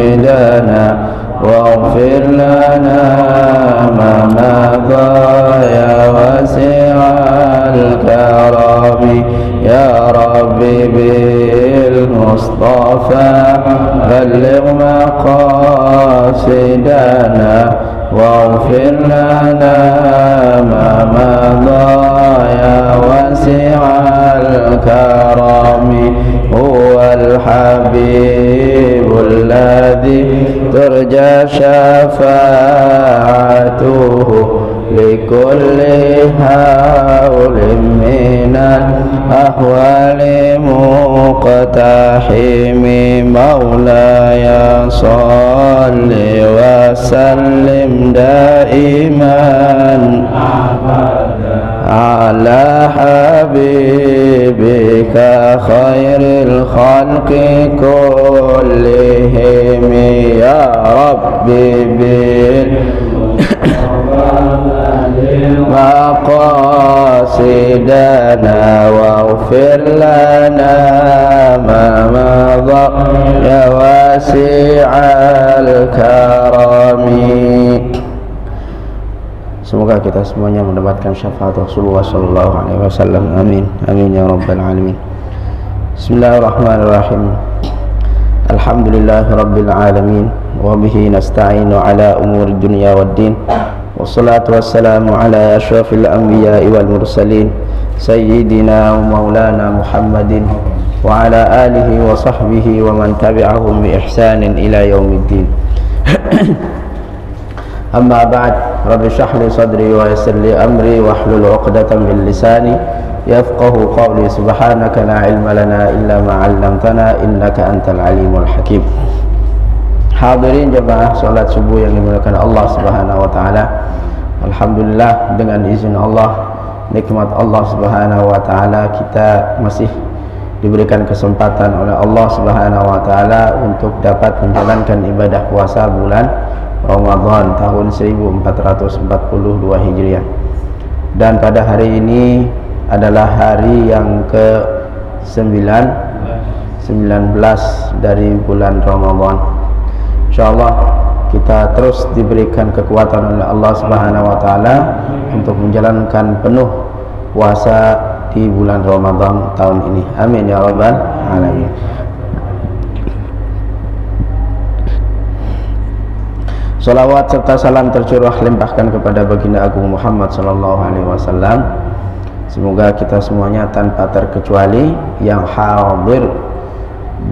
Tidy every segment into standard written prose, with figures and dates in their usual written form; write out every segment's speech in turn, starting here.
مقاصدنا واغفر لنا ما مضى يا واسع الكرم يا ربي بالمصطفى بلغ مقاصدنا واغفر لنا ما مضى يا واسع الكرم هو الحبيب الذي ترجى شفاعته لكل هول من الأهوال مقتحم مولاي صل وسلم دائما على حبيبك خير الخلق كلهم يا ربي مقاصدنا واغفر لنا ما مضى يا واسع الكرم. Semoga kita semuanya mendapatkan syafaat Rasulullah sallallahu alaihi wasallam. Amin. Amin ya rabbal alamin. Bismillahirrahmanirrahim. Alhamdulillahirabbil alamin wa bihi nasta'inu ala umuri dunya waddin. Wassalatu wassalamu ala asyrafil anbiya'i wal mursalin sayyidina wa maulana Muhammadin wa ala alihi wa sahbihi wa man tabi'ahum bi ihsanin ila yaumiddin. Amma ba'd, rabbi shrah li sadri wa yassir li amri wahlul 'uqdatam min lisani yafqahu qawli. Subhanaka la ilma lana illa ma 'allamtana innaka antal alimul hakim. Hadirin jemaah salat subuh yang dimuliakan Allah Subhanahu wa taala. Alhamdulillah, dengan izin Allah, nikmat Allah Subhanahu wa taala, kita masih diberikan kesempatan oleh Allah Subhanahu wa taala untuk dapat menjalankan ibadah puasa bulan Ramadan tahun 1442 Hijriah. Dan pada hari ini adalah hari yang ke-19 dari bulan Ramadan. Insyaallah kita terus diberikan kekuatan oleh Allah Subhanahu wa taala untuk menjalankan penuh puasa di bulan Ramadan tahun ini. Amin ya rabbal alamin. Salawat serta salam tercurah limpahkan kepada baginda agung Muhammad sallallahu alaihi wasallam. Semoga kita semuanya tanpa terkecuali yang hadir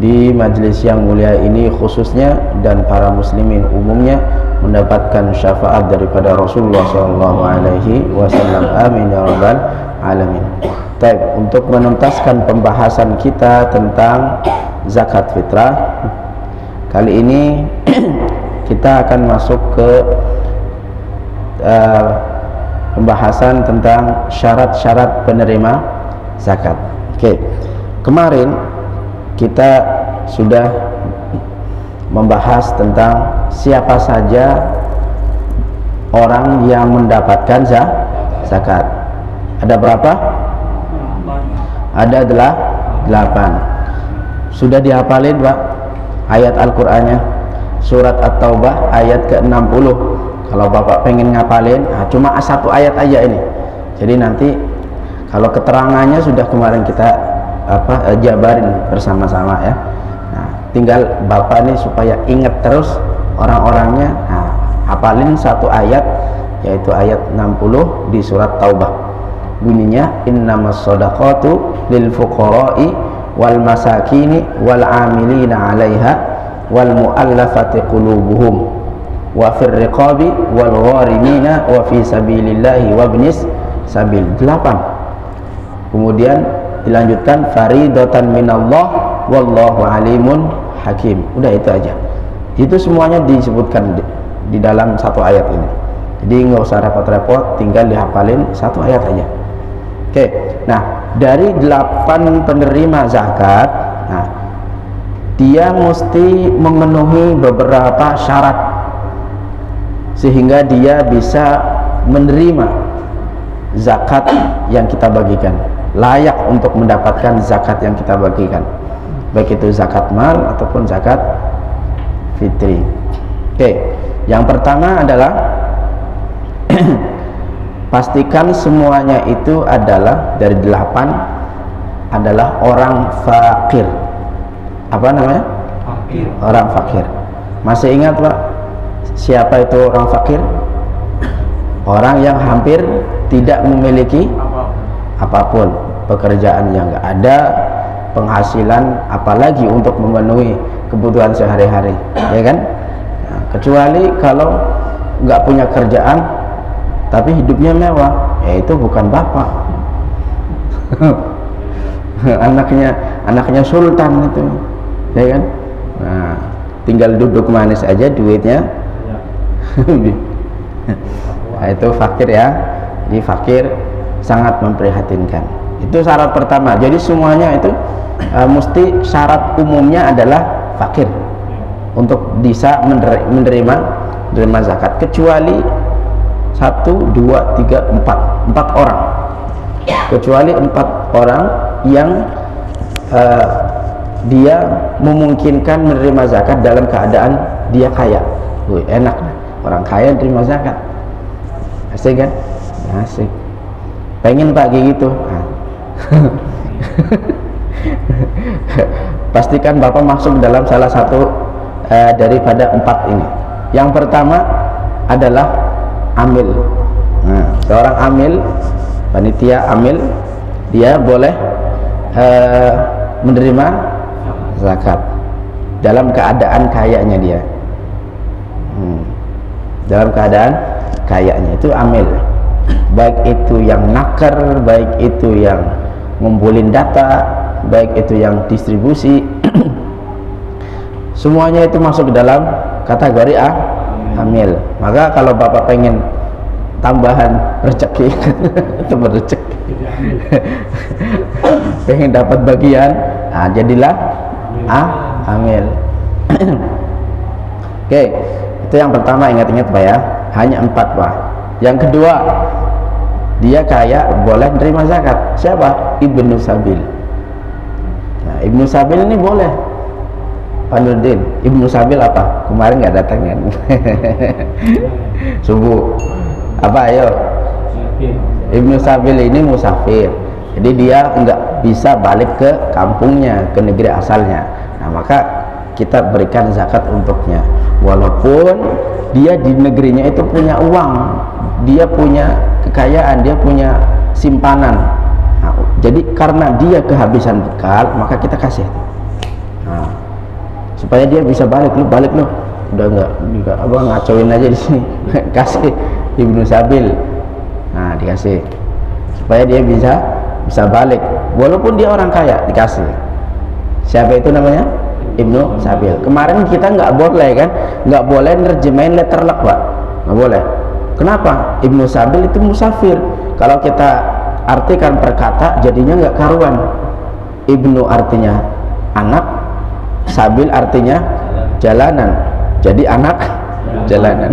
di majelis yang mulia ini khususnya dan para muslimin umumnya mendapatkan syafaat daripada Rasulullah sallallahu alaihi wasallam. Amin ya rabbal alamin. Baik, untuk menuntaskan pembahasan kita tentang zakat fitrah, kali ini kita akan masuk ke pembahasan tentang syarat-syarat penerima zakat. Oke, kemarin kita sudah membahas tentang siapa saja orang yang mendapatkan zakat. Ada berapa? Ada 8. Sudah dihafalin Pak ayat Al-Qur'annya? Surat At-Taubah ayat ke-60. Kalau Bapak pengen ngapalin, cuma satu ayat aja ini. Jadi nanti kalau keterangannya sudah kemarin kita jabarin bersama-sama ya. Nah, tinggal Bapak nih supaya ingat terus orang-orangnya. Nah, hafalin satu ayat, yaitu ayat 60 di surat Taubah. Bunyinya innamas shadaqatu lil fuqara'i wal masakini wal 'amilina 'alaiha wal mu'allafati qulubuhum wa fir riqabi wal gharimina wa fi sabilillahi wa ibnis sabil. 8. Kemudian dilanjutkan faridatan minallah wallahu alimun hakim. Udah itu aja. Itu semuanya disebutkan di dalam satu ayat ini. Jadi nggak usah repot-repot, tinggal dihafalin satu ayat aja. Oke. Nah, dari 8 penerima zakat, nah dia mesti memenuhi beberapa syarat sehingga dia bisa menerima zakat yang kita bagikan, layak untuk mendapatkan zakat yang kita bagikan, baik itu zakat mal ataupun zakat fitri. Oke, yang pertama adalah pastikan semuanya itu adalah dari 8 adalah orang fakir. Apa namanya? Fakir. Orang fakir. Masih ingat Pak siapa itu orang fakir? Orang yang hampir tidak memiliki apapun, pekerjaan yang nggak ada, penghasilan apalagi untuk memenuhi kebutuhan sehari-hari, ya kan? Nah, kecuali kalau nggak punya kerjaan tapi hidupnya mewah, ya itu bukan bapak. anaknya sultan itu, ya kan? Nah, tinggal duduk manis aja duitnya. Nah, itu fakir ya. Jadi fakir sangat memprihatinkan. Itu syarat pertama. Jadi semuanya itu mesti syarat umumnya adalah fakir untuk bisa menerima zakat, kecuali 1, 2, 3, 4 orang, kecuali 4 orang yang dia memungkinkan menerima zakat dalam keadaan dia kaya. Wih, enak nih, orang kaya terima zakat, asik kan? Asik. Pengen Pak gitu. Nah. Pastikan Bapak masuk dalam salah satu daripada 4 ini. Yang pertama adalah amil. Nah, seorang amil, panitia amil, dia boleh menerima zakat dalam keadaan kayanya dia. Dalam keadaan kayanya itu amil, baik itu yang nakar, baik itu yang ngumpulin data, baik itu yang distribusi. Semuanya itu masuk dalam kategori amil. Maka kalau Bapak pengen tambahan rezeki itu berrezeki, pengen dapat bagian, nah jadilah amil. Oke, itu yang pertama, ingat-ingat Pak ya, hanya 4 Pak. Yang kedua, dia kaya boleh menerima zakat. Siapa? Ibnu Sabil. Nah, Ibnu Sabil ini boleh. Pak Nurdin, Ibnu Sabil apa? Kemarin nggak datang kan? Subuh. Apa ayo? Ibnu Sabil ini musafir. Jadi dia nggak bisa balik ke kampungnya, ke negeri asalnya. Nah, maka kita berikan zakat untuknya. Walaupun dia di negerinya itu punya uang, dia punya kekayaan, dia punya simpanan. Nah, jadi karena dia kehabisan bekal, maka kita kasih. Nah, supaya dia bisa balik lu, udah nggak apa ngacoin aja di sini. Kasih Ibnu Sabil. Nah, dikasih supaya dia bisa balik, walaupun dia orang kaya, dikasih. Siapa itu namanya? Ibnu Sabil. Kemarin kita nggak boleh kan, nggak boleh nerjemahin letter luck Pak, nggak boleh. Kenapa? Ibnu Sabil itu musafir. Kalau kita artikan per kata jadinya nggak karuan. Ibnu artinya anak, Sabil artinya jalanan, jadi anak jalanan.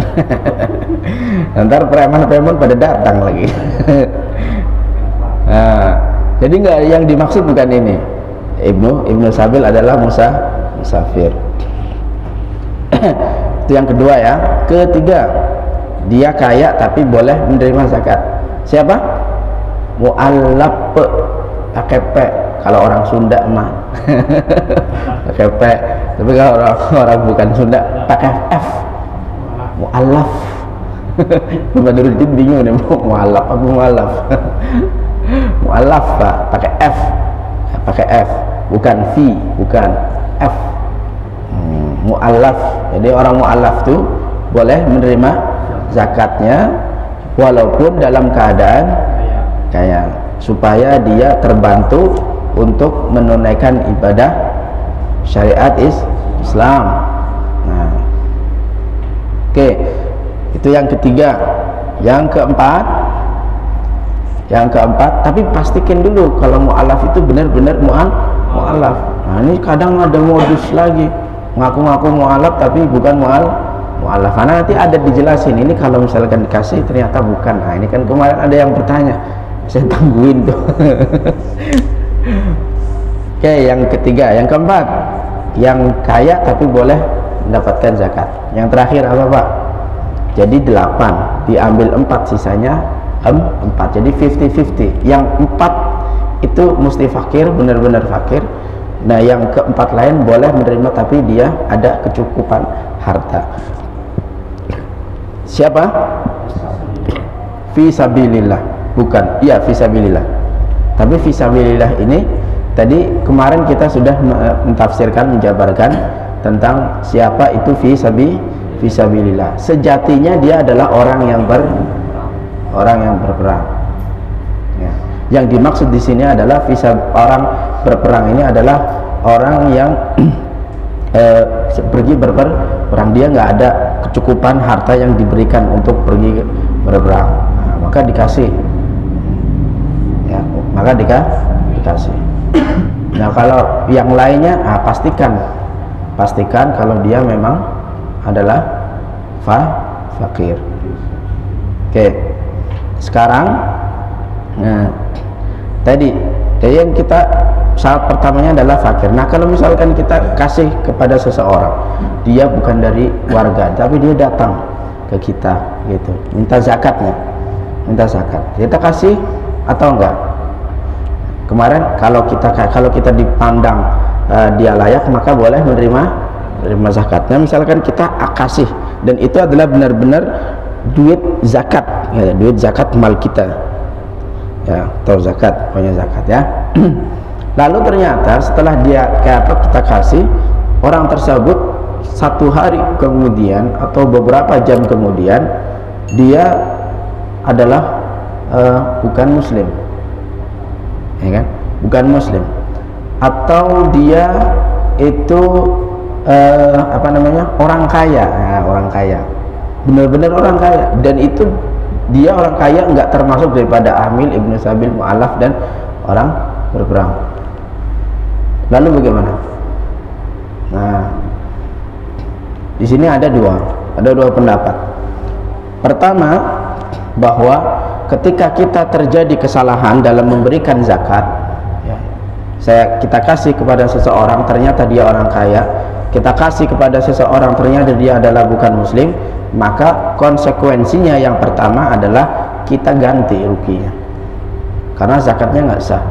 Ntar preman-preman pada datang lagi. Nah, jadi nggak, yang dimaksud bukan ini. Ibnu Sabil adalah musafir. Itu yang kedua ya. Ketiga, dia kaya tapi boleh menerima zakat. Siapa? Mu'allaf, pakai P. Kalau orang Sunda mah pakai P, tapi kalau orang bukan Sunda pakai F. Mu'allaf. Badruddin bingung nih, mu'allaf apa mu'allaf? Mu'allaf Pak, pakai F. Pakai F, bukan V, bukan F. Mu'allaf. Jadi orang mu'allaf tuh boleh menerima zakatnya walaupun dalam keadaan kaya, supaya dia terbantu untuk menunaikan ibadah syariat Islam. Nah, oke, itu yang ketiga. Yang keempat, tapi pastikan dulu kalau mu'alaf itu benar-benar mu'alaf. Nah, ini kadang ada modus lagi, ngaku-ngaku mu'alaf tapi bukan mu'alaf. Karena nanti ada dijelasin, ini kalau misalkan dikasih ternyata bukan. Nah, ini kan kemarin ada yang bertanya, saya tungguin tuh. Oke, yang ketiga. Yang keempat, yang kaya tapi boleh mendapatkan zakat. Yang terakhir apa Pak? Jadi 8 diambil 4, sisanya 4, jadi 50-50. Yang 4 itu mesti fakir, benar-benar fakir. Nah yang keempat lain boleh menerima tapi dia ada kecukupan harta. Siapa? Fisabilillah. Bukan, iya fisabilillah. Tapi fisabilillah ini tadi kemarin kita sudah mentafsirkan, menjabarkan tentang siapa itu fisabilillah. Sejatinya dia adalah orang yang berperang. Ya. Yang dimaksud di sini adalah orang berperang ini adalah orang yang pergi berperang. Dia nggak ada kecukupan harta yang diberikan untuk pergi berperang. Nah, maka dikasih. Ya, maka dikasih. Nah kalau yang lainnya, pastikan kalau dia memang adalah fakir. Oke. Sekarang, nah, tadi yang kita syarat pertamanya adalah fakir. Nah kalau misalkan kita kasih kepada seseorang, dia bukan dari warga, tapi dia datang ke kita, gitu, minta zakatnya, kita kasih atau enggak? Kemarin kalau kita dipandang dia layak, maka boleh menerima zakatnya. Misalkan kita kasih dan itu adalah benar-benar duit zakat, ya, duit zakat mal kita, ya, atau zakat, pokoknya zakat ya. Lalu ternyata setelah kita kasih, orang tersebut 1 hari kemudian atau beberapa jam kemudian dia adalah bukan muslim, ya kan? Bukan muslim, atau dia itu orang kaya, nah, orang kaya, benar-benar orang kaya, dan itu dia orang kaya nggak termasuk daripada amil, ibnu sabil, mu'alaf dan orang berperang. Lalu bagaimana? Nah, di sini ada dua pendapat. Pertama, bahwa ketika kita terjadi kesalahan dalam memberikan zakat, ya, kita kasih kepada seseorang, ternyata dia orang kaya, kita kasih kepada seseorang, ternyata dia adalah bukan muslim, maka konsekuensinya yang pertama adalah kita ganti ruginya, karena zakatnya nggak sah.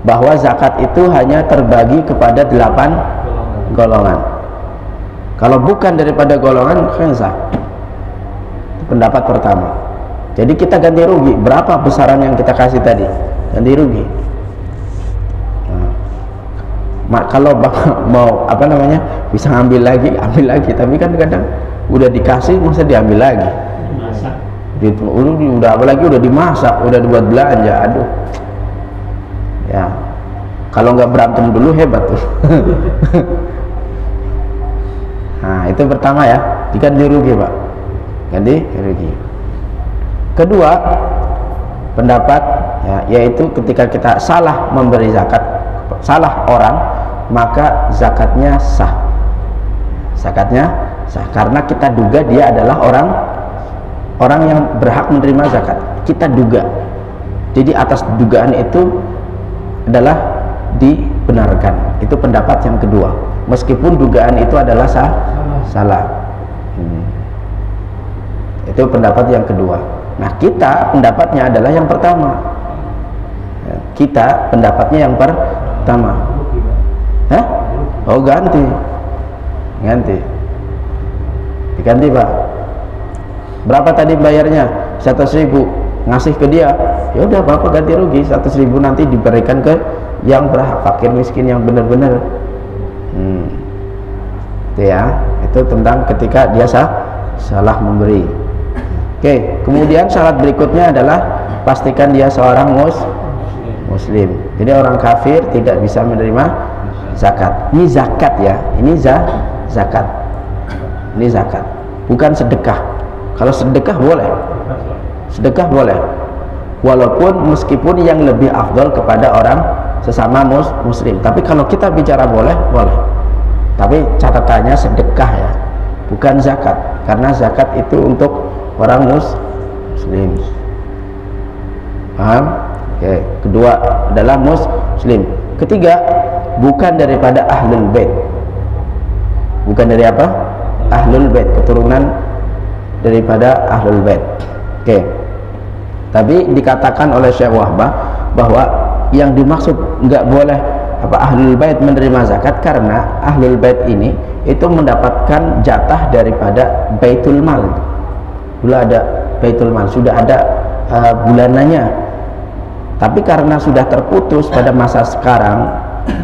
Bahwa zakat itu hanya terbagi kepada 8 golongan. Kalau bukan daripada golongan, kan sah. Itu pendapat pertama. Jadi kita ganti rugi. Berapa besaran yang kita kasih tadi? Ganti rugi. Nah, kalau bapak mau bisa ambil lagi. Tapi kan kadang udah dikasih, masa diambil lagi? Udah apalagi udah dimasak, udah dibuat belanja. Aduh. Ya, kalau nggak berantem dulu hebat tuh. Nah itu pertama ya, diganti rugi Pak, ganti rugi. Kedua pendapat ya, yaitu ketika kita salah memberi zakat, salah orang, maka zakatnya sah. Zakatnya sah karena kita duga dia adalah orang yang berhak menerima zakat. Kita duga. Jadi atas dugaan itu adalah dibenarkan. Itu pendapat yang kedua, meskipun dugaan itu adalah salah. Itu pendapat yang kedua. Nah kita pendapatnya adalah yang pertama. Kita pendapatnya yang pertama. Hah? Oh ganti diganti Pak. Berapa tadi bayarnya? 100.000, ngasih ke dia, ya udah Bapak ganti rugi 100.000, nanti diberikan ke yang berhak, fakir miskin yang benar-benar. Itu ya, itu tentang ketika dia salah memberi. Oke, kemudian syarat berikutnya adalah pastikan dia seorang muslim. Jadi orang kafir tidak bisa menerima zakat. Ini zakat ya, ini zakat. Ini zakat, bukan sedekah. Kalau sedekah boleh. Sedekah boleh, walaupun meskipun yang lebih afdol kepada orang sesama muslim. Tapi kalau kita bicara boleh. Tapi catatannya sedekah ya, bukan zakat, karena zakat itu untuk orang muslim. Paham? Oke. Kedua adalah muslim. Ketiga, bukan daripada ahlul bait. bukan dari apa? Ahlul Bait, keturunan daripada Ahlul Bait. Oke. Tapi dikatakan oleh Syekh Wahbah bahwa yang dimaksud nggak boleh apa Ahlul Bait menerima zakat karena Ahlul Bait ini itu mendapatkan jatah daripada Baitul Mal. Dulu ada Baitul Mal, sudah ada bulanannya. Tapi karena sudah terputus pada masa sekarang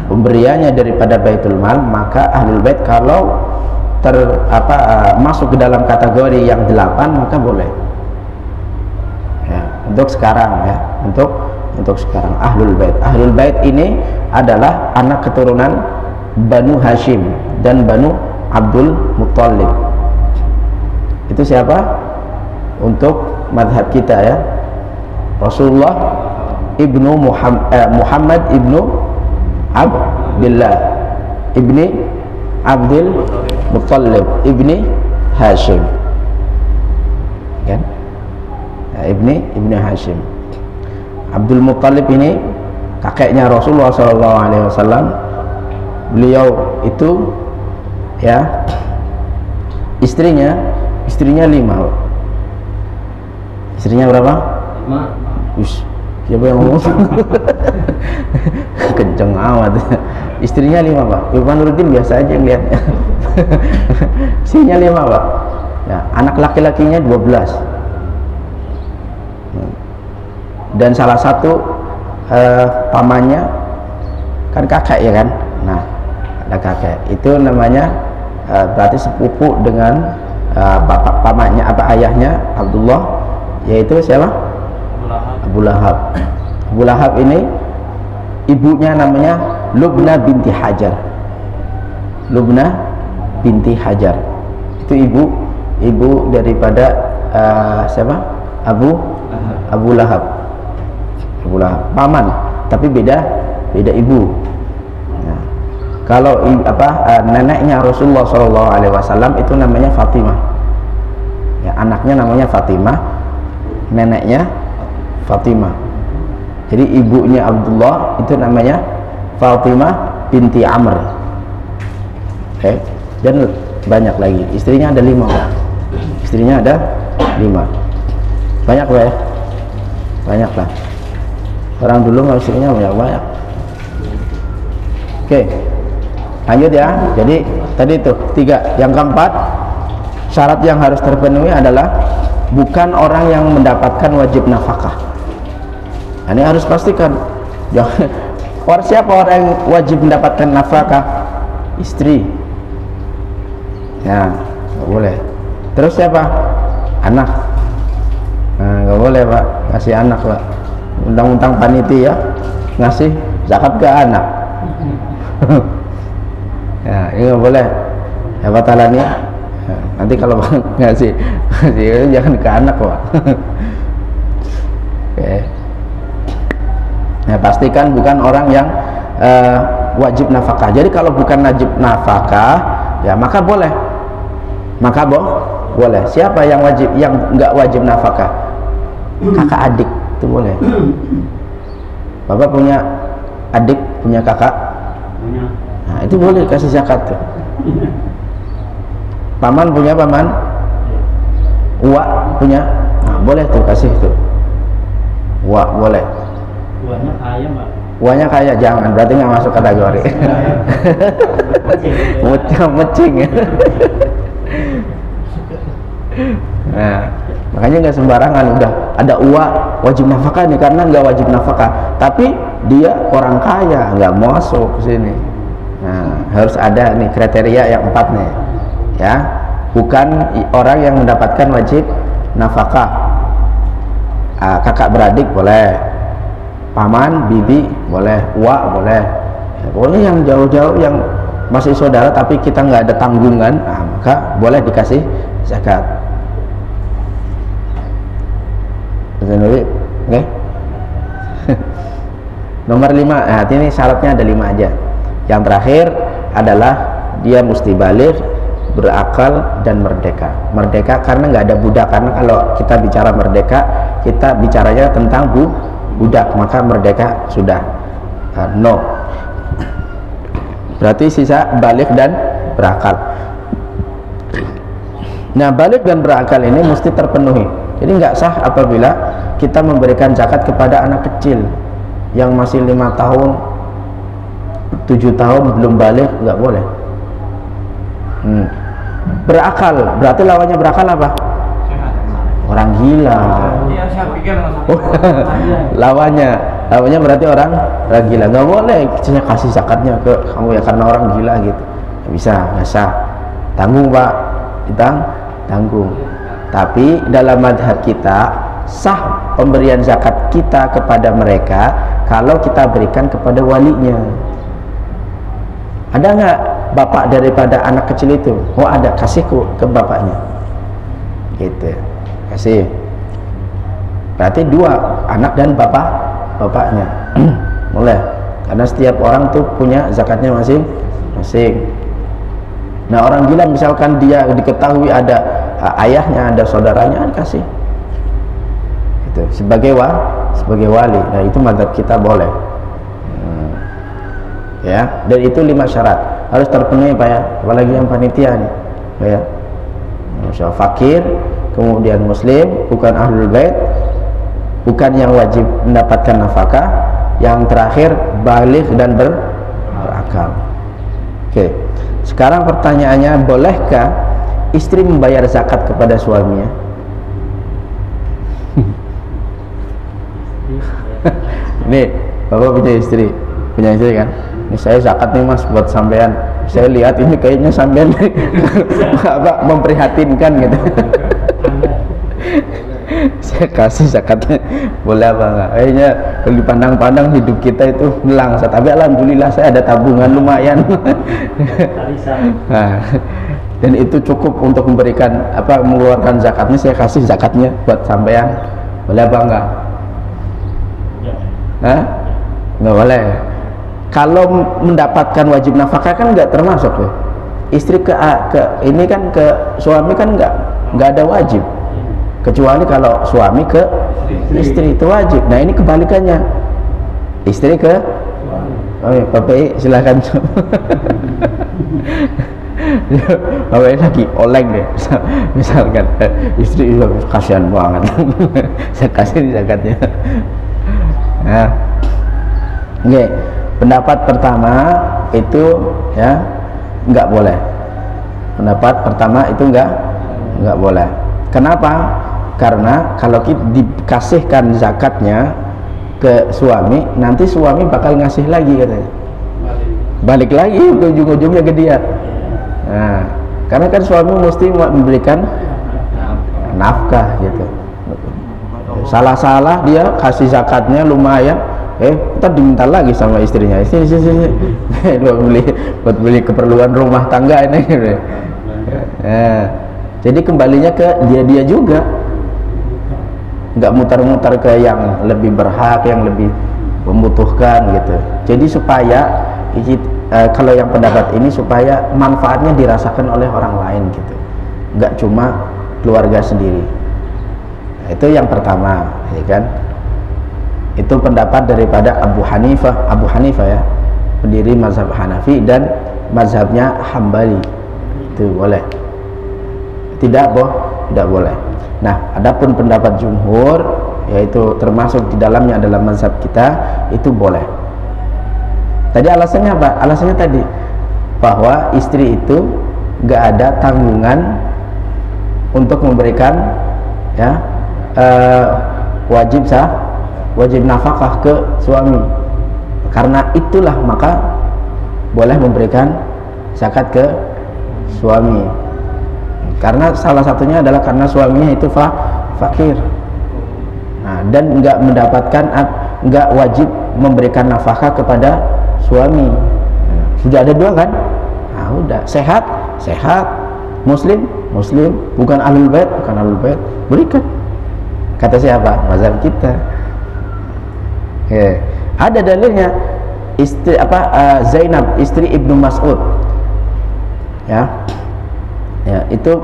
pemberiannya daripada Baitul Mal, maka Ahlul Bait kalau masuk ke dalam kategori yang 8 maka boleh. Ya, untuk sekarang ya, untuk sekarang Ahlul Bait. Ahlul Bait ini adalah anak keturunan Banu Hashim dan Banu Abdul Muttalib. Itu siapa? Untuk madhab kita ya, Rasulullah ibnu Muhammad ibnu Abdullah ibni Abdul Muttalib ibni Hashim kan? Ya, ibni Hashim. Abdul Muttalib ini kakeknya Rasulullah SAW. Beliau itu ya istrinya 5. Istrinya berapa? 5. Ush, siapa yang ngomong? Kenceng amat. Istrinya 5 Pak. Ibu Nuruddin biasa aja yang lihatnya. Istrinya 5 Pak. Ya, anak laki-lakinya 12. Dan salah satu pamannya kan kakek ya kan. Nah, ada kakek. Itu namanya berarti sepupu dengan bapak pamannya ayahnya Abdullah, yaitu siapa? Abu Lahab. Abu Lahab ini ibunya namanya Lubna binti Hajar. Lubna binti Hajar. Itu ibu daripada siapa? Abu Lahab. Abu Lahab. Paman, tapi beda ibu. Nah, kalau neneknya Rasulullah SAW itu namanya Fatimah. Ya, anaknya namanya Fatimah, neneknya Fatimah. Jadi ibunya Abdullah itu namanya Fatimah binti Amr. Oke. Dan banyak lagi. Istrinya ada 5. Istrinya ada 5. Banyak lah ya. Banyak lah. Orang dulu nggak istrinya banyak. Oke. Lanjut ya. Jadi tadi itu 3. Yang keempat, syarat yang harus terpenuhi adalah bukan orang yang mendapatkan wajib nafkah. Ini harus pastikan. Siapa orang yang wajib mendapatkan nafkah? Istri. Ya, nggak boleh. Terus siapa? Anak. Nah, nggak boleh Pak, ngasih anak Pak. Undang-undang panitia ngasih zakat ke anak. Ya, ini nggak boleh. Ya batalannya. Nanti kalau ngasih jangan ke anak Pak. Oke. Ya, pastikan bukan orang yang wajib nafkah. Jadi kalau bukan wajib nafkah, ya maka boleh. Boleh. Siapa yang wajib, yang nggak wajib nafkah? Kakak adik itu boleh. Bapak punya adik, punya kakak? Punya. Nah, itu boleh kasih zakat tuh. Paman punya paman? Uwa punya? Nah, boleh tuh kasih tuh. Uwa boleh. Uangnya kaya Mbak. Uangnya kaya, jangan, berarti nggak masuk kategori. Mecing. Nah, makanya nggak sembarangan udah ada uwa wajib nafkah nih, karena nggak wajib nafkah, tapi dia orang kaya nggak masuk ke sini. Nah, harus ada nih kriteria yang 4 nih, ya, bukan orang yang mendapatkan wajib nafkah. Kakak beradik boleh, paman, bibi boleh, uwa boleh, ya, pokoknya yang jauh-jauh yang masih saudara tapi kita nggak ada tanggungan, nah, maka boleh dikasih zakat. Oke. Nomor 5, nah ini syaratnya ada 5 aja. Yang terakhir adalah dia mesti baligh, berakal, dan merdeka. Merdeka karena nggak ada budak, karena kalau kita bicara merdeka kita bicaranya tentang budak, maka merdeka sudah no. Berarti sisa baligh dan berakal. Nah, balik dan berakal ini mesti terpenuhi. Jadi nggak sah apabila kita memberikan zakat kepada anak kecil yang masih 5 tahun, 7 tahun belum balik, nggak boleh. Berakal, berarti lawannya berakal apa? Orang gila. Iya, saya pikir lawannya berarti orang gila. Nggak boleh kita kasih zakatnya ke kamu ya karena orang gila gitu. Nggak bisa, nggak sah. Tanggung pak, tanggung. Tapi dalam madhab kita sah pemberian zakat kita kepada mereka kalau kita berikan kepada walinya. Ada nggak bapak daripada anak kecil itu? Oh ada, kasihku ke bapaknya. Gitu, kasih. Berarti 2, anak dan bapaknya. Boleh, karena setiap orang tuh punya zakatnya masing-masing. Nah orang gila misalkan dia diketahui ada ayahnya, ada saudaranya, kasih. Itu sebagai wali. Nah itu mazhab kita boleh. Ya, dan itu 5 syarat harus terpenuhi pak ya, apalagi yang panitia nih pak ya. Masya fakir, kemudian muslim, bukan ahlul bait, bukan yang wajib mendapatkan nafkah, yang terakhir balik dan berakal. Oke, sekarang pertanyaannya, bolehkah istri membayar zakat kepada suaminya? Nih bapak punya istri kan? Ini saya zakat nih mas buat sampean. Saya lihat ini kayaknya sampean apa memprihatinkan gitu. Saya kasih zakatnya, boleh apa enggak? Kayaknya kalau dipandang-pandang hidup kita itu melangsat. Tapi alhamdulillah saya ada tabungan lumayan. Nah, dan itu cukup untuk memberikan apa, mengeluarkan zakatnya. Saya kasih zakatnya buat sampean, boleh apa enggak? Hah? Nggak boleh. Kalau mendapatkan wajib nafkah kan nggak termasuk tuh. Istri ke ini kan ke suami kan nggak ada wajib, kecuali kalau suami ke istri itu wajib. Nah ini kebalikannya, istri ke Bapak silakan. Bapak lagi oleng deh, misalkan istri juga kasihan banget. Saya kasih zakatnya. Nah, oke. Pendapat pertama itu ya nggak boleh. Pendapat pertama itu nggak boleh. Kenapa? Karena kalau kita dikasihkan zakatnya ke suami, nanti suami bakal ngasih lagi katanya. Balik lagi ujung-ujungnya ke dia. Nah, karena kan suami mesti memberikan nafkah gitu. Salah-salah dia kasih zakatnya lumayan, kita diminta lagi sama istrinya, buat beli keperluan rumah tangga ini. Nah, jadi kembalinya ke dia juga, nggak mutar-mutar ke yang lebih berhak, yang lebih membutuhkan gitu. Jadi supaya kalau yang pendapat ini supaya manfaatnya dirasakan oleh orang lain gitu, nggak cuma keluarga sendiri. Nah, itu yang pertama, ya kan? Itu pendapat daripada Abu Hanifah ya, pendiri mazhab Hanafi dan mazhabnya Hambali. Itu boleh. Tidak boleh. Nah, adapun pendapat jumhur, yaitu termasuk di dalamnya adalah mazhab kita, itu boleh. Tadi alasannya apa? Alasannya tadi bahwa istri itu nggak ada tanggungan untuk memberikan ya wajib nafkah ke suami. Karena itulah maka boleh memberikan zakat ke suami. Karena salah satunya adalah karena suaminya itu fakir. Nah, dan nggak wajib memberikan nafkah kepada suami. Sudah ada 2 kan? Nah, udah sehat, muslim, bukan ahlul bait, berikan. Kata siapa? Mazhab kita. Ada dalilnya, Zainab istri Ibnu Mas'ud ya, itu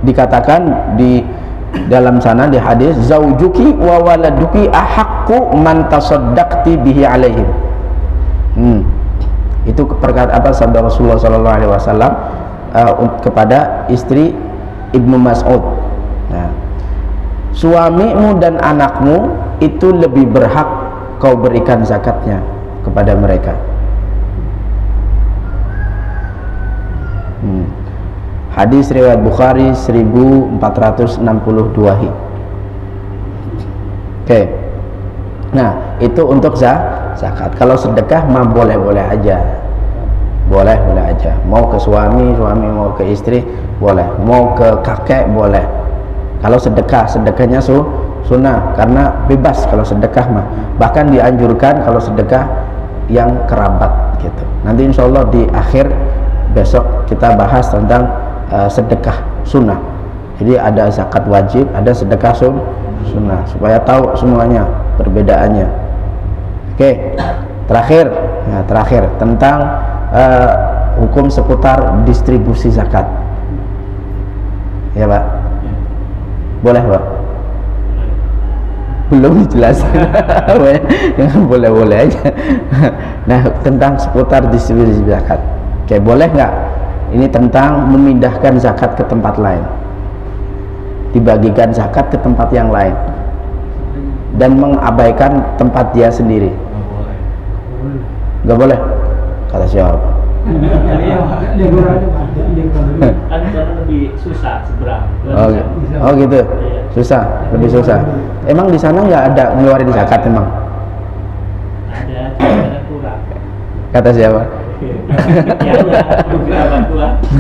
dikatakan di dalam sana di hadis, zaujuki wa waladuki ahaqqu man tasaddaqti bihi alaihim. Itu sabda Rasulullah SAW kepada istri Ibnu Mas'ud. Nah, suamimu dan anakmu itu lebih berhak kau berikan zakatnya kepada mereka. Hadis riwayat Bukhari 1462. Oke. Nah, itu untuk zakat. Kalau sedekah mah boleh-boleh aja. Boleh-boleh aja. Mau ke suami mau ke istri, boleh. Mau ke kakek, boleh. Kalau sedekahnya sunnah, karena bebas kalau sedekah mah. Bahkan dianjurkan kalau sedekah yang kerabat gitu. Nanti insya Allah di akhir besok kita bahas tentang sedekah sunnah. Jadi ada zakat wajib, ada sedekah sunnah, supaya tahu semuanya perbedaannya. Oke, terakhir tentang hukum seputar distribusi zakat. Ya Pak, boleh Pak? Belum dijelasin. Yang boleh-boleh aja. Nah, tentang seputar distribusi zakat. Oke, boleh nggak? Ini tentang memindahkan zakat ke tempat lain, dibagikan zakat ke tempat yang lain, dan mengabaikan tempat dia sendiri. Nggak boleh. Kata siapa? Kan sana lebih susah seberang. Oh gitu. Susah, lebih susah. Emang di sana nggak ada ngeluarin zakat emang? Ada kurang. Kata siapa?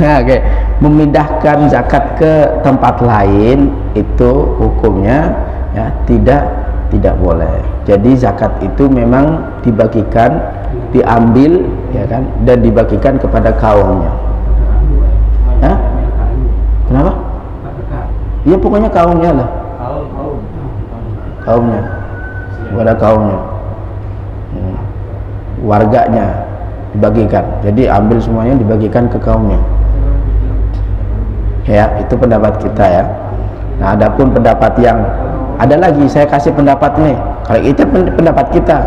Nah, oke. Memindahkan zakat ke tempat lain itu hukumnya ya tidak boleh. Jadi zakat itu memang dibagikan, diambil ya kan, dan dibagikan kepada kaumnya. Hah? Kenapa? Iya, pokoknya kaumnya lah. Kaumnya. Kepada kaumnya. Warganya dibagikan. Jadi ambil semuanya dibagikan ke kaumnya. Ya, itu pendapat kita ya. Nah, adapun pendapat yang ada lagi, saya kasih pendapat nih. Kalau itu pendapat kita.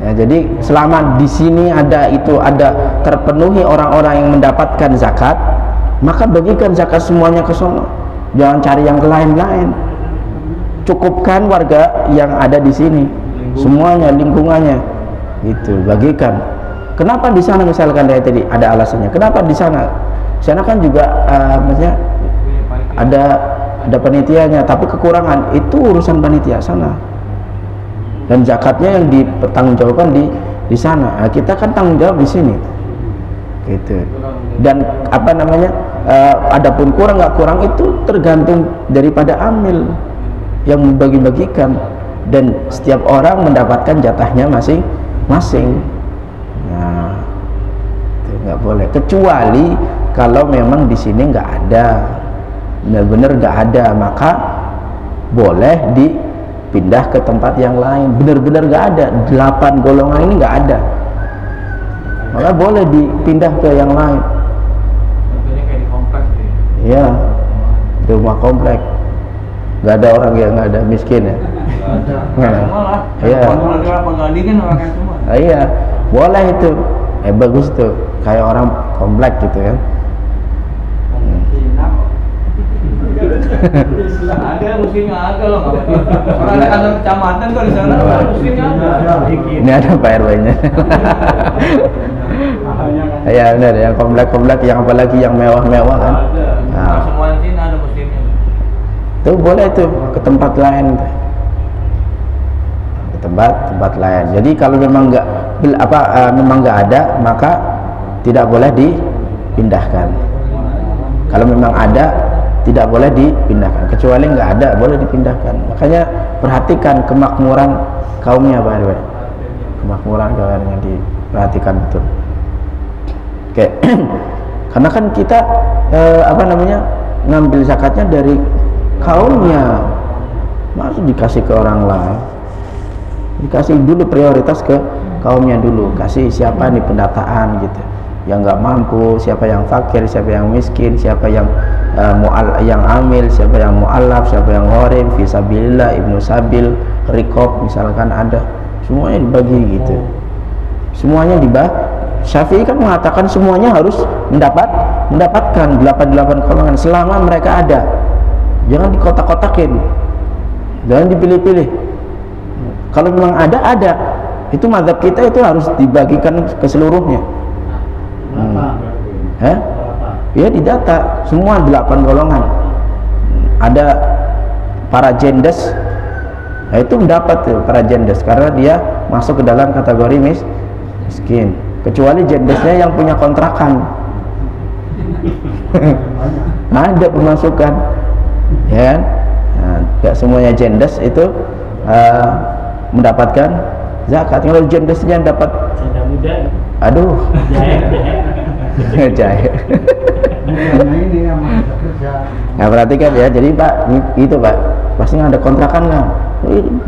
Ya, jadi selama di sini ada terpenuhi orang-orang yang mendapatkan zakat, maka bagikan zakat semuanya ke sono. Jangan cari yang lain-lain. Cukupkan warga yang ada di sini. Semuanya, lingkungannya. Itu bagikan. Kenapa di sana misalkan dari tadi ada alasannya? Kenapa di sana? Di sana kan juga maksudnya ada panitianya, tapi kekurangan itu urusan panitia sana. Dan zakatnya yang dipertanggungjawabkan di sana. Nah, kita kan tanggung jawab di sini. Gitu. Dan adapun kurang nggak kurang itu tergantung daripada amil yang membagi-bagikan, dan setiap orang mendapatkan jatahnya masing-masing. Nah, itu nggak boleh, kecuali kalau memang di sini nggak ada, benar-benar nggak ada, maka boleh dipindah ke tempat yang lain. Benar-benar nggak ada, 8 golongan ini nggak ada, maka boleh dipindah ke yang lain. Kayak di kompleks gitu. Iya, di rumah komplek nggak ada orang yang nggak ada miskin ya. Malah, iya. Pengganti kan orang kan semua. Iya, boleh itu. Bagus tuh, kayak orang komplek gitu kan. Ada musimnya ada loh, orang ada kantor kecamatan kok di sana musimnya ada. Ini ada Pak RW-nya. Iya benar, yang komplek-komplek, yang apalagi yang mewah-mewah kan. Nah, semua di sini ada musimnya. Tuh boleh tuh ke tempat lain. Ke tempat lain. Jadi kalau memang nggak ada, maka tidak boleh dipindahkan. Kalau memang ada, tidak boleh dipindahkan. Kecuali nggak ada, boleh dipindahkan. Makanya perhatikan kemakmuran kaumnya Pak RW. Kemakmuran kaumnya diperhatikan betul. Oke. Karena kan kita ngambil zakatnya dari kaumnya, masa dikasih ke orang lain. Dikasih dulu prioritas ke kaumnya dulu. Kasih siapa nih pendataan gitu, yang nggak mampu, siapa yang fakir, siapa yang miskin, siapa yang yang amil, siapa yang mu'allaf, siapa yang gharim, fisabilillah, ibnu sabil, rikob misalkan ada, semuanya dibagi gitu. Semuanya Syafi'i kan mengatakan semuanya harus mendapatkan 88 golongan selama mereka ada. Jangan dikotak-kotakin, jangan dipilih-pilih. Kalau memang ada, itu mazhab kita itu harus dibagikan ke seluruhnya. Ya didata semua 8 golongan. Ada para jendes, nah itu mendapat tuh para jendes karena dia masuk ke dalam kategori miskin. Kecuali jendesnya yang punya kontrakan, ada pemasukan, ya. Nah, gak semuanya jendes itu mendapatkan zakat. Kalau jendesnya dapat Janda muda. aduh jahil. Nah perhatikan ya, jadi Pak itu Pak pasti ada kontrakan nggak?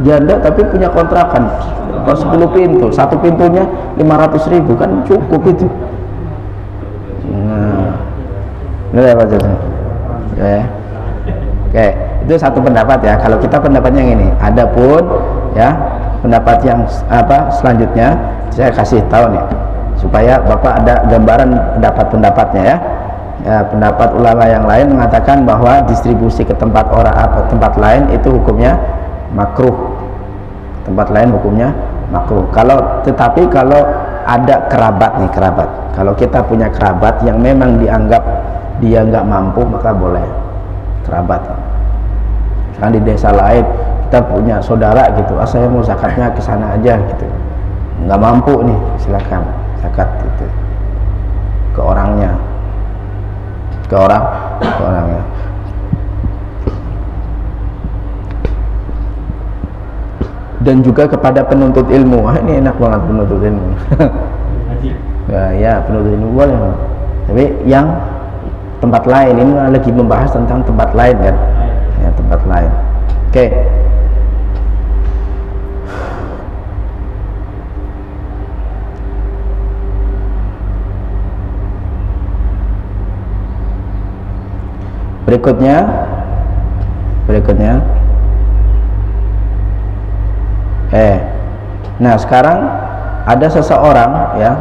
Janda tapi punya kontrakan. Kalau 10 pintu, satu pintunya 500.000 kan cukup itu. Nah, ini ya Pak Jasa. Ya. Oke, itu satu pendapat ya. Kalau kita pendapatnya yang ini. Adapun ya pendapat yang selanjutnya saya kasih tahu nih supaya Bapak ada gambaran pendapat-pendapatnya ya. Ya, pendapat ulama yang lain mengatakan bahwa distribusi ke tempat orang atau tempat lain itu hukumnya makruh. Tempat lain hukumnya makruh. Tetapi kalau ada kerabat nih, kalau kita punya kerabat yang memang dianggap dia nggak mampu, maka boleh kerabat. Kan di desa lain kita punya saudara gitu, saya mau zakatnya ke sana aja gitu, nggak mampu nih, silakan zakat itu ke orangnya, ke orangnya. Dan juga kepada penuntut ilmu. Wah, ini enak banget penuntut ilmu. Ya, penuntut ilmu boleh. Tapi yang tempat lain, ini lagi membahas tentang tempat lain kan? Ya, tempat lain. Oke. Berikutnya nah sekarang ada seseorang ya,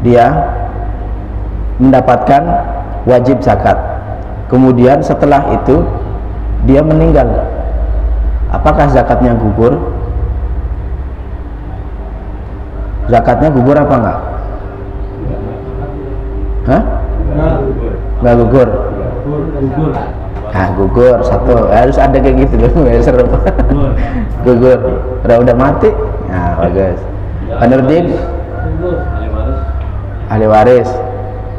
dia mendapatkan wajib zakat, kemudian setelah itu dia meninggal, apakah zakatnya gugur? Zakatnya gugur apa enggak? Hah? Enggak gugur. Gugur satu, harus ada kayak gitu loh, seru. Gugur, udah mati, nah bagus. Panurdin, ahli waris,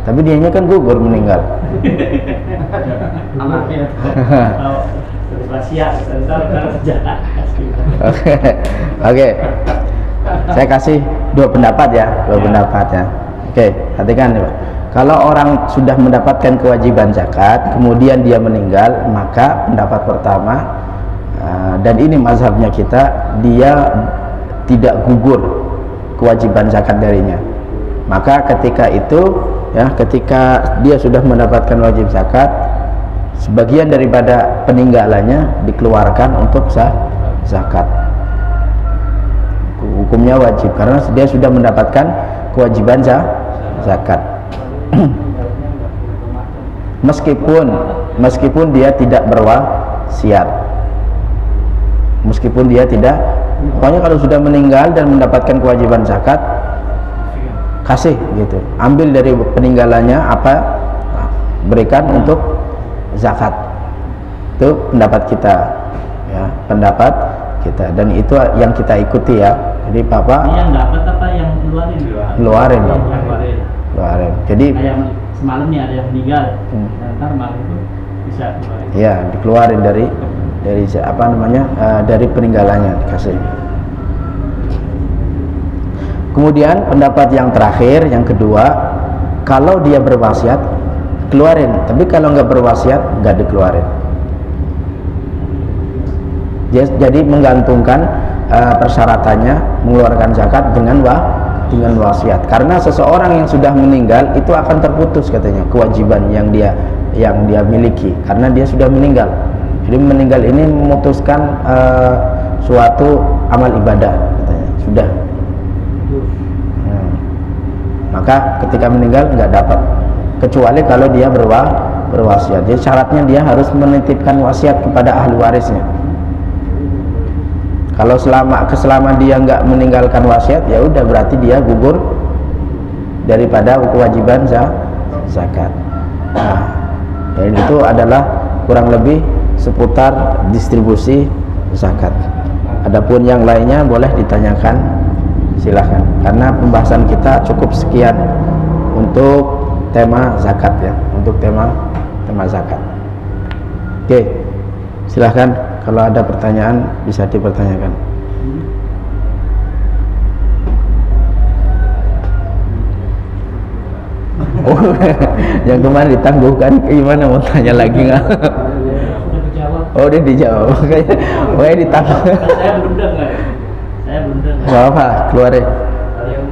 tapi dianya kan gugur meninggal. Anaknya, rahasia, Oke, saya kasih dua pendapat ya. Oke, perhatikan nih Pak. Kalau orang sudah mendapatkan kewajiban zakat, kemudian dia meninggal, maka pendapat pertama, dan ini mazhabnya kita, dia tidak gugur kewajiban zakat darinya. Maka ketika itu, ya, ketika dia sudah mendapatkan wajib zakat, sebagian daripada peninggalannya dikeluarkan untuk zakat. Hukumnya wajib karena dia sudah mendapatkan kewajiban zakat. Meskipun dia tidak berwasiat, pokoknya kalau sudah meninggal dan mendapatkan kewajiban zakat, kasih gitu, ambil dari peninggalannya apa, berikan untuk zakat. Itu pendapat kita ya, dan itu yang kita ikuti ya. Jadi Bapak yang dapat apa yang keluarin. Jadi semalamnya ada yang meninggal, ntar malam itu bisa keluarin. Ya, dikeluarin dari apa namanya, dari peninggalannya dikasih. Kemudian pendapat yang terakhir, yang kedua, kalau dia berwasiat keluarin, tapi kalau nggak berwasiat nggak dikeluarin. Jadi menggantungkan persyaratannya mengeluarkan zakat dengan wasiat, karena seseorang yang sudah meninggal itu akan terputus katanya kewajiban yang dia miliki karena dia sudah meninggal. Jadi meninggal ini memutuskan suatu amal ibadah katanya, sudah. Maka maka ketika meninggal nggak dapat, kecuali kalau dia berwasiat. Jadi syaratnya dia harus menitipkan wasiat kepada ahli warisnya. Kalau selama dia nggak meninggalkan wasiat, ya udah berarti dia gugur daripada kewajiban zakat. Nah, dan itu adalah kurang lebih seputar distribusi zakat. Adapun yang lainnya boleh ditanyakan, silahkan. Karena pembahasan kita cukup sekian untuk tema zakat ya, untuk tema zakat. Oke, silahkan kalau ada pertanyaan bisa dipertanyakan. Oh, yang kemarin ditangguhkan gimana, mau tanya lagi nggak? Oh, udah dijawab. Makanya ditangguh. Saya belum dengar. Nggak apa, keluar deh. yang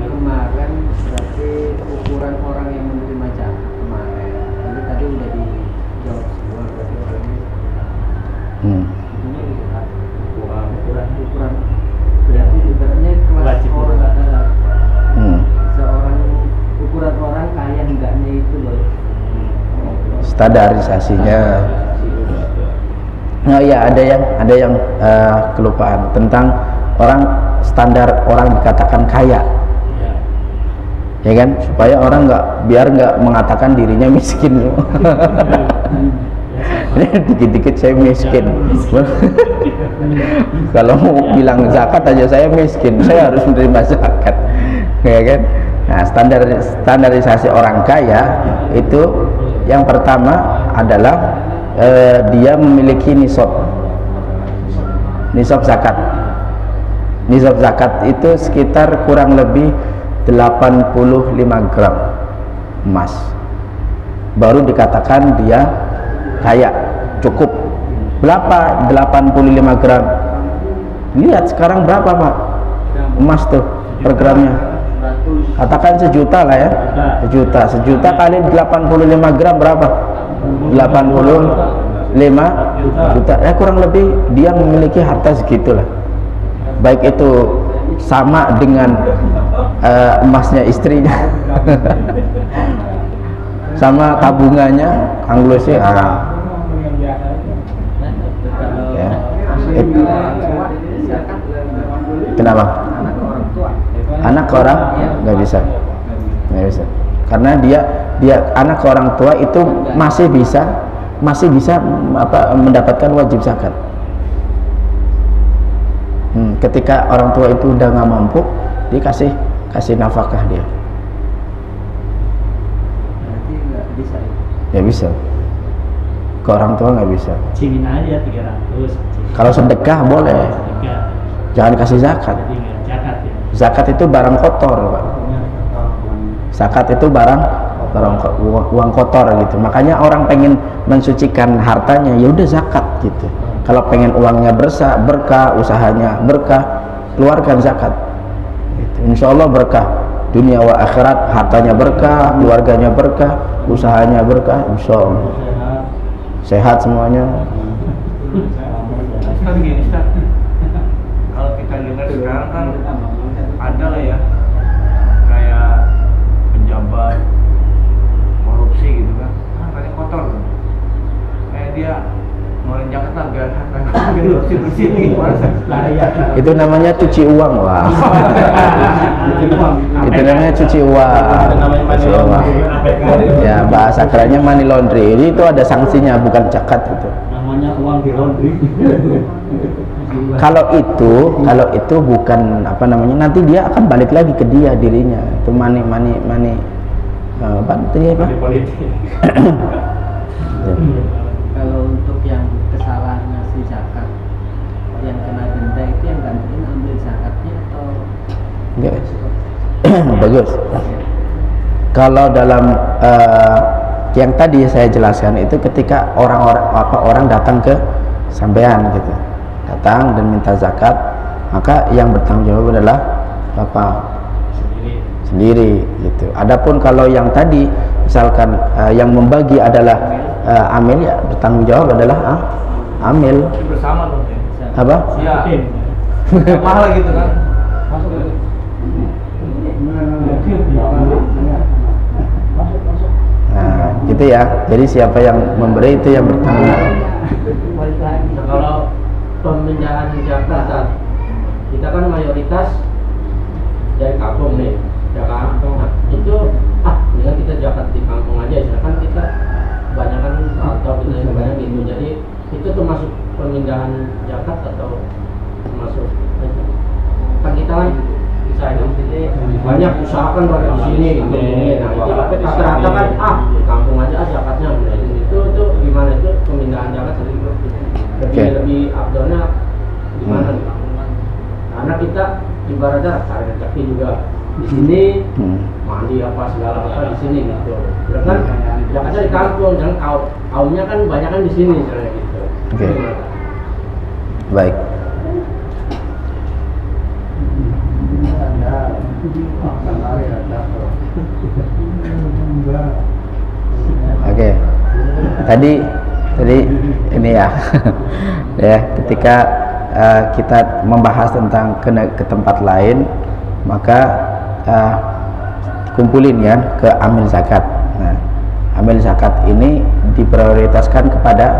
kemarin berarti ukuran orang yang menerima zakat kemarin ini tadi udah dijawab semua, berarti orang ini ini ukuran berarti ibaratnya kelas Wajib. orang seorang ukuran orang kaya enggaknya itu loh. Standarisasinya. Oh iya, ada yang kelupaan tentang orang standar orang dikatakan kaya, ya kan, supaya orang biar nggak mengatakan dirinya miskin. Dikit-dikit saya miskin. Kalau mau bilang zakat aja saya miskin, saya harus menerima zakat, ya kan. Nah, standarisasi orang kaya itu yang pertama adalah dia memiliki nisab zakat. Nisab zakat itu sekitar kurang lebih 85 gram emas, baru dikatakan dia kaya, cukup. Berapa 85 gram? Lihat sekarang berapa Pak emas tuh per gramnya? Katakan 1 juta lah ya, 1 juta kali 85 gram berapa? 85 juta. Kurang lebih dia memiliki harta segitulah. Baik itu sama dengan emasnya istrinya, sama tabungannya, anglusnya. Ya. Kenapa? Anak ke orang nggak bisa, karena dia anak ke orang tua itu masih bisa mendapatkan wajib zakat. Ketika orang tua itu udah nggak mampu, dia kasih nafkah dia. Berarti nggak bisa ya? Ya bisa. Ke orang tua nggak bisa. Cingin aja 300. Kalau sedekah boleh. Sedekah. Jangan kasih zakat. Jadi nggak zakat ya. Zakat itu barang kotor, Pak. Zakat itu uang kotor gitu. Makanya orang pengen mensucikan hartanya, ya udah zakat gitu. Kalau pengen uangnya berkah, usahanya berkah, keluarkan zakat. Gitu. Insya Allah berkah dunia wa akhirat, hartanya berkah, keluarganya berkah, usahanya berkah, insya Allah sehat semuanya. Ustaz gini Ustaz, kalau kita dengar sekarang kan ada lah ya kayak penjabat korupsi gitu kan, hartanya kotor kan, kayak dia ngeluarin zakat lah biar hartanya bersih gimana Ustaz? Itu namanya cuci uang, wah. Itu namanya cuci uang. Ya, bahasa kerennya money laundry. Jadi itu ada sanksinya, bukan zakat itu. Namanya uang di laundry. Kalau itu bukan apa namanya, nanti dia akan balik lagi ke dirinya. Itu money apa tadi apa? Kalau untuk yang kesalahan ngasih zakat, yang kena denda itu yang gantiin ambil zakatnya atau Enggak. Bagus. Kalau dalam yang tadi saya jelaskan itu ketika orang datang ke sampean gitu, datang dan minta zakat, maka yang bertanggung jawab adalah bapak sendiri gitu. Adapun kalau yang tadi misalkan yang membagi adalah amil, ya bertanggung jawab adalah amil. Bersama dong ya. Apa? Iya. Mahal gitu kan. Masuk Nah, gitu ya. Jadi siapa yang memberi itu yang bertanggung. Nah, kalau pemindahan zakat, kita kan mayoritas dari kampung nih, ya kan? Nah, itu dengan kita zakat di kampung aja, sedangkan kita kebanyakan atau kita banyak gitu. Jadi itu termasuk pemindahan zakat atau termasuk kan kita kan bisa banyak usahakan dari di sini gitu. Nah itu rata-rata kan di kampung aja zakatnya itu gimana itu pemindahan zakat lebih abdolnya gimana? Karena kita ibaratnya cari rezeki juga di sini, mandi apa segala apa di sini gitu. Sedangkan zakatnya di kampung dan kaumnya kan banyak kan di sini misalnya gitu. Oke. Baik. Oke. Tadi ini ya. Ya, ketika kita membahas tentang ke tempat lain, maka kumpulin ya ke amil zakat. Nah, amil zakat ini diprioritaskan kepada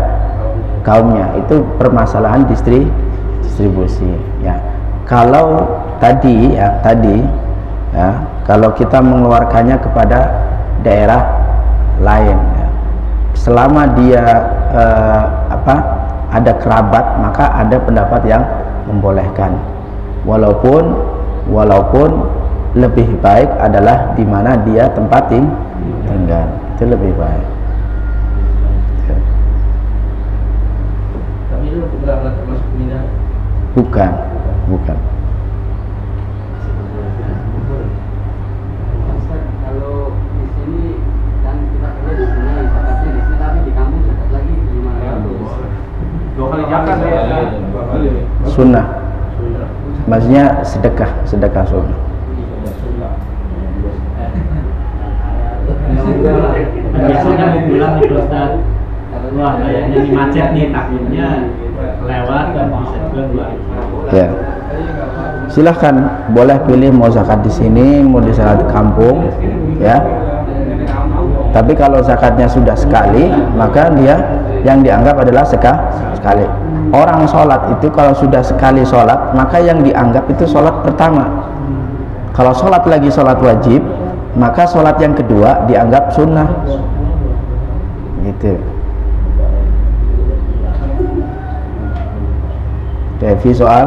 kaumnya. Itu permasalahan distribusi ya. Kalau tadi ya, kalau kita mengeluarkannya kepada daerah lain ya, selama dia ada kerabat, maka ada pendapat yang membolehkan, walaupun lebih baik adalah di mana dia tempat tinggal, itu lebih baik. Tapi itu nggak termasuk pemindahan. Bukan. Kalau di sini kan kita kerja di sini, zakatnya di sini, tapi di kampung zakat lagi gimana? 2 kali zakat ya. Sunnah. Maksudnya sedekah sunnah. Biasanya mau pulang nih Ustaz. Wah, kayaknya ini macet nih, takutnya lewat dan bisa pulang. Ya. Silahkan, boleh pilih mau zakat di sini, mau di zakat kampung, ya. Tapi kalau zakatnya sudah sekali, maka dia yang dianggap adalah sekali. Orang sholat itu kalau sudah sekali sholat, maka yang dianggap itu sholat pertama. Kalau sholat lagi sholat wajib, maka sholat yang kedua dianggap sunnah. Gitu. Devi soal?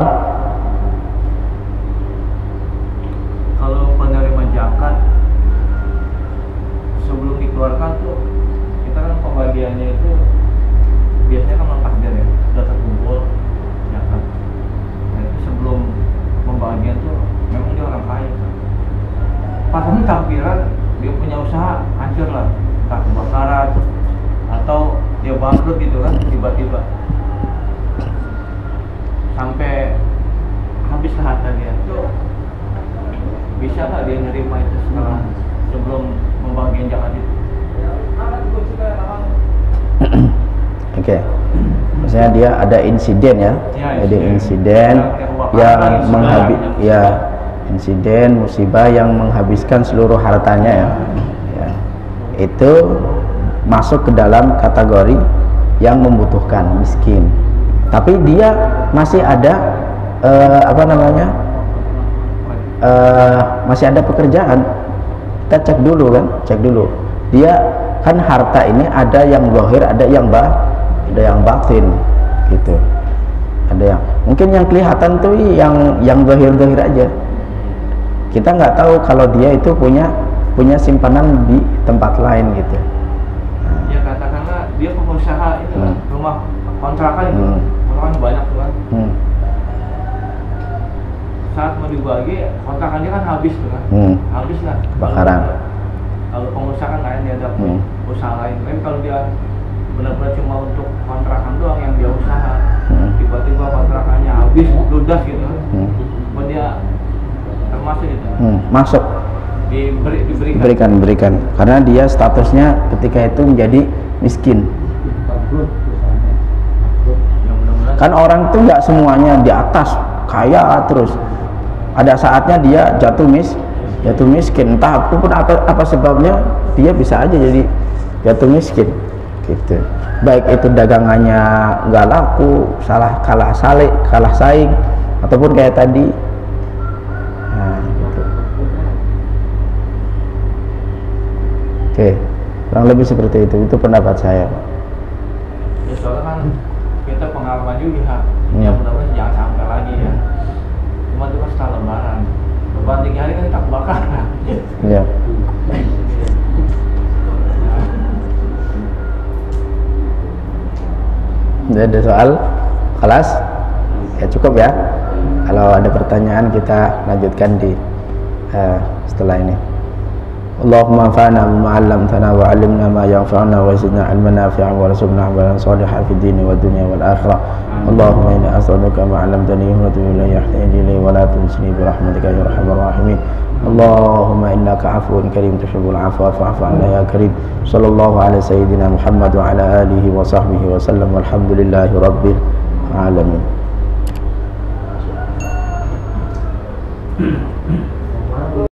Kalau penerima zakat sebelum dikeluarkan tuh, kita kan pembagiannya itu biasanya kan takdir ya, sudah terkumpul zakat. Nah itu sebelum pembagian tuh memang dia orang kaya kan. Pas takbiran dia punya usaha hancur lah, entah kebakaran atau dia bangkrut gitu kan tiba-tiba, sampai habislah harta dia. Tuh bisa nggak dia nerima itu setelah sebelum membagian zakat itu? Oke. Misalnya dia ada insiden ya, jadi insiden yang insiden musibah yang menghabiskan seluruh hartanya ya. Itu masuk ke dalam kategori yang membutuhkan, miskin. Tapi dia masih ada masih ada pekerjaan. Kita cek dulu dia kan harta ini ada yang zahir, ada yang batin gitu. Ada yang mungkin yang kelihatan tuh yang zahir aja. Kita nggak tahu kalau dia itu punya simpanan di tempat lain gitu. Ya katakanlah dia pengusaha itu kan, rumah kontrakan itu, kontrakan banyak tuh kan. Saat mau dibagi kontrakannya kan habis tuh kan, habis lah. Kebakaran. Kalau pengusaha kan lain dia ada usaha lain. Kan kalau dia benar-benar cuma untuk kontrakan doang yang dia usaha, tiba-tiba kontrakannya habis, ludas gitu kan, dia termasuk itu. Masuk. Diberikan karena dia statusnya ketika itu menjadi miskin. Kan orang itu nggak semuanya di atas kaya terus, ada saatnya dia jatuh jatuh miskin, entah apapun apa sebabnya, dia bisa aja jadi jatuh miskin gitu. Baik itu dagangannya nggak laku, kalah saing, ataupun kayak tadi. Nah, gitu. Oke, kurang lebih seperti itu pendapat saya, Pak. Ya soalnya kan kita pengalaman juga, Iya. ya mudah-mudahan jangan sampai lagi ya. Cuma itu kan setelah lebaran 3 hari kan kita kebakaran. Ya. Ada soal kelas? Ya cukup ya. Kalau ada pertanyaan kita lanjutkan di setelah ini. Allahumma anfa'na bima 'allamtana wa 'allimna ma yanfa'una wa zidna 'ilman nafi'an warzuqna 'amalan shalihan fid dini wad dunya wal akhirah. Allahumma inni as'aluka ma 'allamtani wa la yahtadi li wa la tunsini bi rahmatika ya arhamar rahimin. Allahumma innaka 'afuwun karim tuhibbul 'afwa fa'fu 'anna ya karim. Sallallahu ala sayyidina Muhammad wa ala alihi wa sahbihi wa sallam walhamdulillahi rabbil alamin.